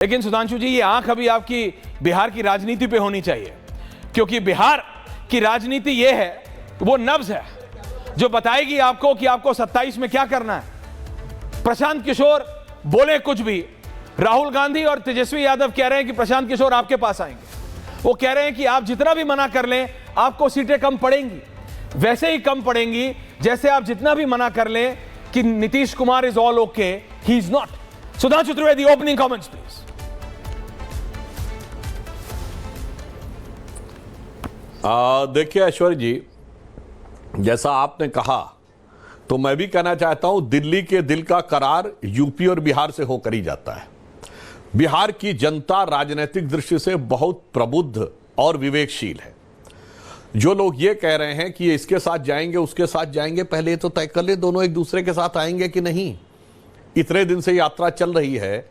लेकिन सुधांशु जी, ये आंख अभी आपकी बिहार की राजनीति पे होनी चाहिए, क्योंकि बिहार की राजनीति ये है, वो नब्ज है जो बताएगी आपको कि आपको 27 में क्या करना है। प्रशांत किशोर बोले कुछ भी, राहुल गांधी और तेजस्वी यादव कह रहे हैं कि प्रशांत किशोर आपके पास आएंगे। वो कह रहे हैं कि आप जितना भी मना कर लें आपको सीटें कम पड़ेंगी, वैसे ही कम पड़ेंगी जैसे आप जितना भी मना कर लें कि Nitish Kumar is all okay, he is not. Sudhanshu Trivedi, opening comments please. देखिए ऐश्वर्य जी, जैसा आपने कहा तो मैं भी कहना चाहता हूं, दिल्ली के दिल का करार यूपी और बिहार से होकर ही जाता है। बिहार की जनता राजनीतिक दृष्टि से बहुत प्रबुद्ध और विवेकशील है। जो लोग ये कह रहे हैं कि ये इसके साथ जाएंगे उसके साथ जाएंगे, पहले तो तय कर ले दोनों एक दूसरे के साथ आएंगे कि नहीं। इतने दिन से यात्रा चल रही है,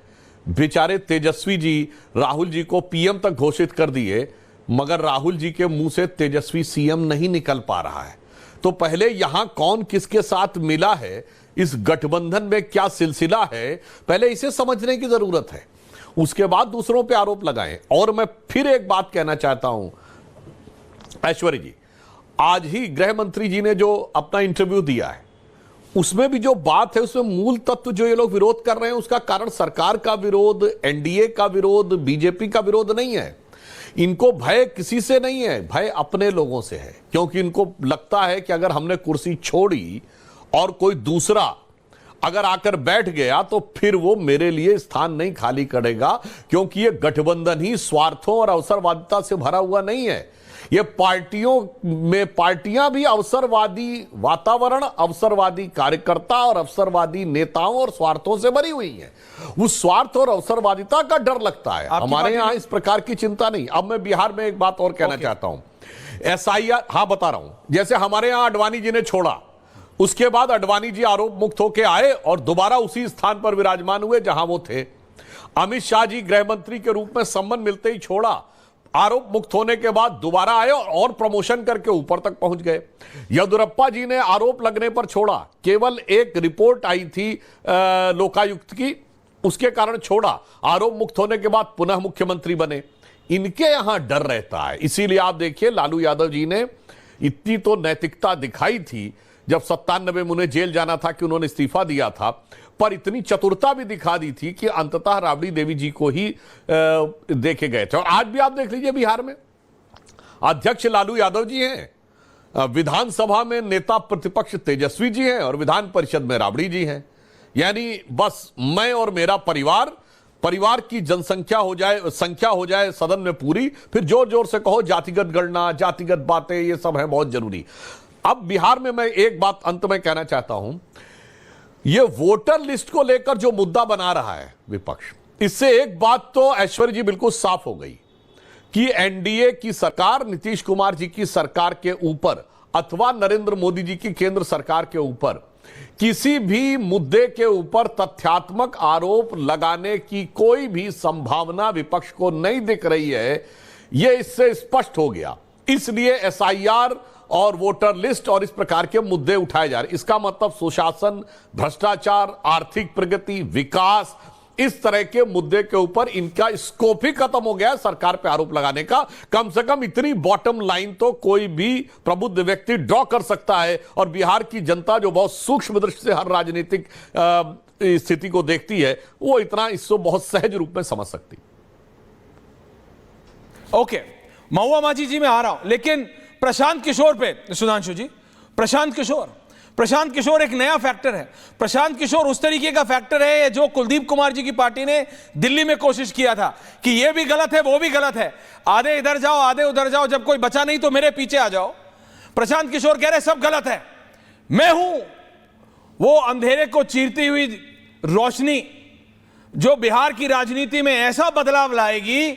बेचारे तेजस्वी जी राहुल जी को पीएम तक घोषित कर दिए, मगर राहुल जी के मुंह से तेजस्वी सीएम नहीं निकल पा रहा है। तो पहले यहां कौन किसके साथ मिला है, इस गठबंधन में क्या सिलसिला है, पहले इसे समझने की जरूरत है, उसके बाद दूसरों पे आरोप लगाएं। और मैं फिर एक बात कहना चाहता हूं ऐश्वर्य जी, आज ही गृह मंत्री जी ने जो अपना इंटरव्यू दिया है उसमें भी जो बात है, उसमें मूल तत्व जो ये लोग विरोध कर रहे हैं उसका कारण सरकार का विरोध, एनडीए का विरोध, बीजेपी का विरोध नहीं है। इनको भय किसी से नहीं है, भय अपने लोगों से है। क्योंकि इनको लगता है कि अगर हमने कुर्सी छोड़ी और कोई दूसरा अगर आकर बैठ गया तो फिर वो मेरे लिए स्थान नहीं खाली करेगा, क्योंकि ये गठबंधन ही स्वार्थों और अवसरवादिता से भरा हुआ नहीं है। ये पार्टियां भी अवसरवादी वातावरण, अवसरवादी कार्यकर्ता और अवसरवादी नेताओं और स्वार्थों से भरी हुई हैं। उस स्वार्थ और अवसरवादिता का डर लगता है। हमारे यहां इस प्रकार की चिंता नहीं। अब मैं बिहार में एक बात और कहना चाहता हूं, एसआईआर, हां बता रहा हूं, जैसे हमारे यहां अडवाणी जी ने छोड़ा, उसके बाद अडवाणी जी आरोप मुक्त होकर आए और दोबारा उसी स्थान पर विराजमान हुए जहां वो थे। अमित शाह जी गृह मंत्री के रूप में सम्मान मिलते ही छोड़ा, आरोप मुक्त होने के बाद दोबारा आए और प्रमोशन करके ऊपर तक पहुंच गए। येदियुरप्पा जी ने आरोप लगने पर छोड़ा, केवल एक रिपोर्ट आई थी लोकायुक्त की, उसके कारण छोड़ा, आरोप मुक्त होने के बाद पुनः मुख्यमंत्री बने। इनके यहां डर रहता है। इसीलिए आप देखिए लालू यादव जी ने इतनी तो नैतिकता दिखाई थी जब 97 में उन्हें जेल जाना था कि उन्होंने इस्तीफा दिया था, पर इतनी चतुरता भी दिखा दी थी कि अंततः राबड़ी देवी जी को ही देखे गए थे। और आज भी आप देख लीजिए, बिहार में अध्यक्ष लालू यादव जी हैं, विधानसभा में नेता प्रतिपक्ष तेजस्वी जी हैं और विधान परिषद में राबड़ी जी हैं। यानी बस मैं और मेरा परिवार की जनसंख्या हो जाए, संख्या हो जाए सदन में पूरी, फिर जोर जोर से कहो जातिगत गणना, जातिगत बातें, ये सब है बहुत जरूरी। अब बिहार में मैं एक बात अंत में कहना चाहता हूं, ये वोटर लिस्ट को लेकर जो मुद्दा बना रहा है विपक्ष, इससे एक बात तो ऐश्वर्य जी बिल्कुल साफ हो गई कि एनडीए की सरकार, नीतीश कुमार जी की सरकार के ऊपर अथवा नरेंद्र मोदी जी की केंद्र सरकार के ऊपर किसी भी मुद्दे के ऊपर तथ्यात्मक आरोप लगाने की कोई भी संभावना विपक्ष को नहीं दिख रही है। यह इससे स्पष्ट हो गया। इसलिए एसआईआर और वोटर लिस्ट और इस प्रकार के मुद्दे उठाए जा रहे। इसका मतलब सुशासन, भ्रष्टाचार, आर्थिक प्रगति, विकास, इस तरह के मुद्दे के ऊपर इनका स्कोप ही खत्म हो गया है सरकार पे आरोप लगाने का। कम से कम इतनी बॉटम लाइन तो कोई भी प्रबुद्ध व्यक्ति ड्रॉ कर सकता है। और बिहार की जनता जो बहुत सूक्ष्म दृष्टि से हर राजनीतिक स्थिति को देखती है, वो इतना इसको बहुत सहज रूप में समझ सकती। ओके, महुआ माझी जी मैं आ रहा हूं, लेकिन प्रशांत किशोर पे सुधांशु जी, प्रशांत किशोर एक नया फैक्टर है। प्रशांत किशोर उस तरीके का फैक्टर है जो कुलदीप कुमार जी की पार्टी ने दिल्ली में कोशिश किया था कि ये भी गलत है वो भी गलत है, आधे इधर जाओ आधे उधर जाओ, जब कोई बचा नहीं तो मेरे पीछे आ जाओ। प्रशांत किशोर कह रहे सब गलत है, मैं हूं वो अंधेरे को चीरती हुई रोशनी जो बिहार की राजनीति में ऐसा बदलाव लाएगी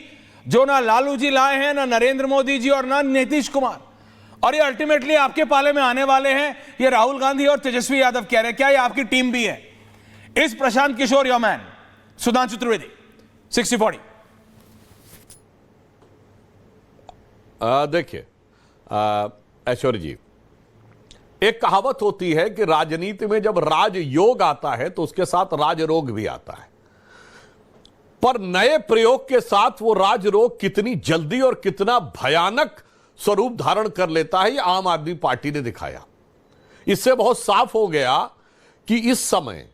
जो ना लालू जी लाए हैं, ना नरेंद्र मोदी जी और ना नीतीश कुमार। और ये अल्टीमेटली आपके पाले में आने वाले हैं, ये राहुल गांधी और तेजस्वी यादव कह रहे हैं। क्या ये आपकी टीम भी है? इस प्रशांत किशोर योर मैन? सुधांशु त्रिवेदी, 60-40। देखिए ऐश्वर्य जी, एक कहावत होती है कि राजनीति में जब राजयोग आता है तो उसके साथ राजरोग भी आता है। पर नए प्रयोग के साथ वो राजरोग कितनी जल्दी और कितना भयानक स्वरूप धारण कर लेता है, ये आम आदमी पार्टी ने दिखाया। इससे बहुत साफ हो गया कि इस समय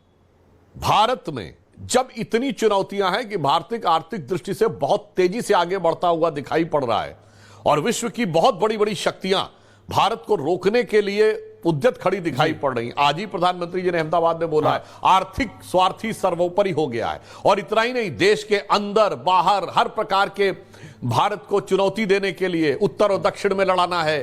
भारत में जब इतनी चुनौतियां हैं कि भारत आर्थिक दृष्टि से बहुत तेजी से आगे बढ़ता हुआ दिखाई पड़ रहा है और विश्व की बहुत बड़ी बड़ी शक्तियां भारत को रोकने के लिए उद्यत खड़ी दिखाई पड़ रही। आज ही प्रधानमंत्री जी ने अहमदाबाद में बोला है आर्थिक स्वार्थी सर्वोपरि हो गया है। और इतना ही नहीं, देश के अंदर बाहर हर प्रकार के भारत को चुनौती देने के लिए उत्तर और दक्षिण में लड़ाना है।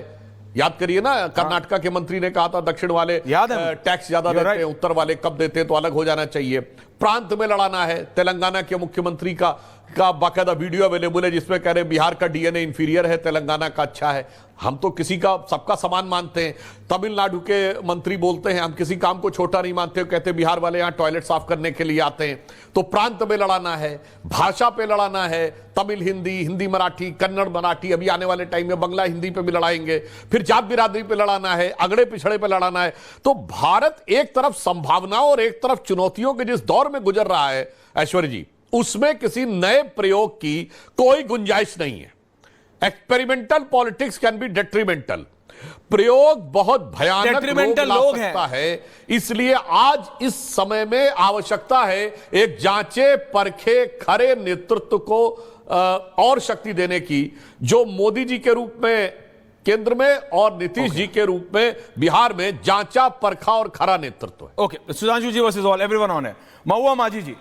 याद करिए ना, कर्नाटका के मंत्री ने कहा था दक्षिण वाले टैक्स ज्यादा देते हैं, उत्तर वाले कब देते हैं, तो अलग हो जाना चाहिए। प्रांत में लड़ाना है। तेलंगाना के मुख्यमंत्री का बाकायदा वीडियो अवेलेबल है जिसमें कह रहे बिहार का डीएनए इंफीरियर है, तेलंगाना का अच्छा है। हम तो किसी का सबका समान मानते हैं। तमिलनाडु के मंत्री बोलते हैं हम किसी काम को छोटा नहीं मानते, कहते बिहार वाले यहां टॉयलेट साफ करने के लिए आते हैं। तो प्रांत में लड़ाना है, भाषा पे लड़ाना है, तमिल हिंदी, हिंदी मराठी, कन्नड़ मराठी, अभी आने वाले टाइम में बंगला हिंदी पे भी लड़ाएंगे। फिर जात बिरादरी पे लड़ाना है, अगड़े पिछड़े पे लड़ाना है। तो भारत एक तरफ संभावनाओं और एक तरफ चुनौतियों के जिस दौर में गुजर रहा है ऐश्वर्य जी, उसमें किसी नए प्रयोग की कोई गुंजाइश नहीं है। Experimental politics can be detrimental. प्रयोग बहुत भयानक लोग ला सकता है। इसलिए आज इस समय में आवश्यकता है एक जांचे परखे खरे नेतृत्व को और शक्ति देने की, जो मोदी जी के रूप में केंद्र में और नीतीश जी के रूप में बिहार में जांचा परखा और खरा नेतृत्व है। Okay, Sudhanshu ji versus all, everyone on है। महुआ माझी जी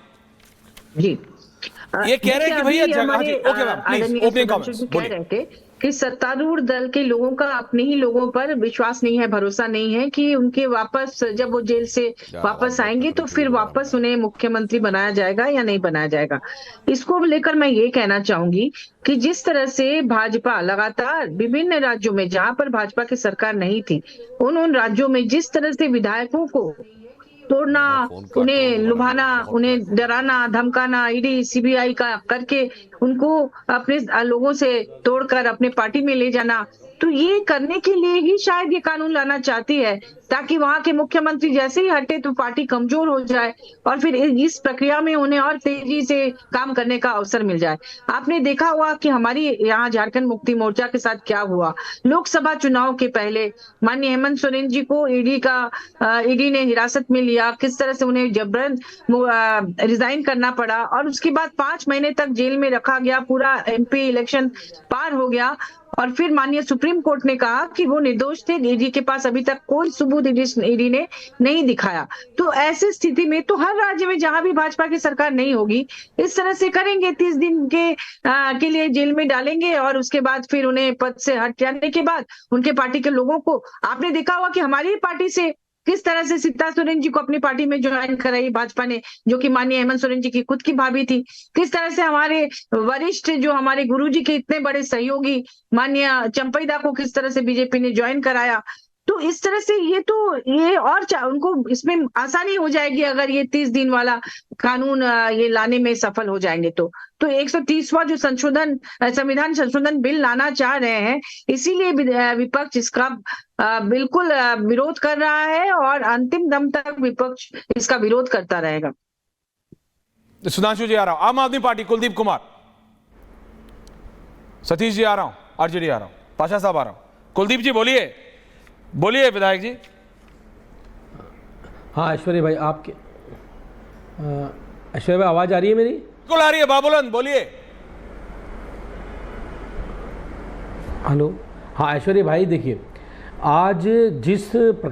ये कह रहे हैं कि भैया okay ma'am please opening comments बोलिए कि सत्तारूढ़ दल के लोगों का अपने ही लोगों पर विश्वास नहीं है, भरोसा नहीं है कि उनके वापस जब वो जेल से वापस आएंगे तो फिर वापस उन्हें मुख्यमंत्री बनाया जाएगा या नहीं बनाया जाएगा। इसको लेकर मैं ये कहना चाहूंगी कि जिस तरह से भाजपा लगातार विभिन्न राज्यों में जहां पर भाजपा की सरकार नहीं थी उन राज्यों में जिस तरह से विधायकों को तोड़ना, उन्हें लुभाना, उन्हें डराना, धमकाना, ईडी सीबीआई का करके उनको अपने लोगों से तोड़कर अपने पार्टी में ले जाना, तो ये करने के लिए ही शायद ये कानून लाना चाहती है ताकि वहां के मुख्यमंत्री जैसे ही हटे तो पार्टी कमजोर हो जाए और फिर इस प्रक्रिया में उन्हें और तेजी से काम करने का अवसर मिल जाए। आपने देखा हुआ कि हमारी यहाँ झारखंड मुक्ति मोर्चा के साथ क्या हुआ। लोकसभा चुनाव के पहले माननीय हेमंत सोरेन जी को ईडी ने हिरासत में लिया, किस तरह से उन्हें जबरन रिजाइन करना पड़ा और उसके बाद 5 महीने तक जेल में रखा गया, पूरा एमपी इलेक्शन पार हो गया और फिर माननीय सुप्रीम कोर्ट ने कहा कि वो निर्दोष थे। ईडी के पास अभी तक कोई सबूत ईडी ने नहीं दिखाया। तो ऐसी स्थिति में तो हर राज्य में जहां भी भाजपा की सरकार नहीं होगी इस तरह से करेंगे, 30 दिन के लिए जेल में डालेंगे और उसके बाद फिर उन्हें पद से हट जाने के बाद उनके पार्टी के लोगों को, आपने देखा हुआ कि हमारी पार्टी से किस तरह से सीता सोरेन जी को अपनी पार्टी में ज्वाइन कराई भाजपा ने, जो कि माननीय हेमंत सोरेन जी की खुद की भाभी थी। किस तरह से हमारे वरिष्ठ जो हमारे गुरुजी के इतने बड़े सहयोगी माननीय चंपईदा को किस तरह से बीजेपी ने ज्वाइन कराया। तो इस तरह से ये और उनको इसमें आसानी हो जाएगी अगर ये 30 दिन वाला कानून ये लाने में सफल हो जाएंगे तो 130वां जो संविधान संशोधन बिल लाना चाह रहे हैं, इसीलिए विपक्ष इसका बिल्कुल विरोध कर रहा है और अंतिम दम तक विपक्ष इसका विरोध करता रहेगा। सुधांशु जी आ रहा हूं, आम आदमी पार्टी कुलदीप कुमार, सतीश जी आ रहा हूं, आरजेडी आ रहा हूं, पाशा साहब आ रहा हूं। कुलदीप जी बोलिए विधायक जी। हाँ ऐश्वर्य भाई, आपके ऐश्वर्य भाई आवाज आ रही है मेरी? बिल्कुल आ रही है, बाबुलन बोलिए। हेलो, हाँ ऐश्वर्य भाई देखिए, आज जिस प्रकार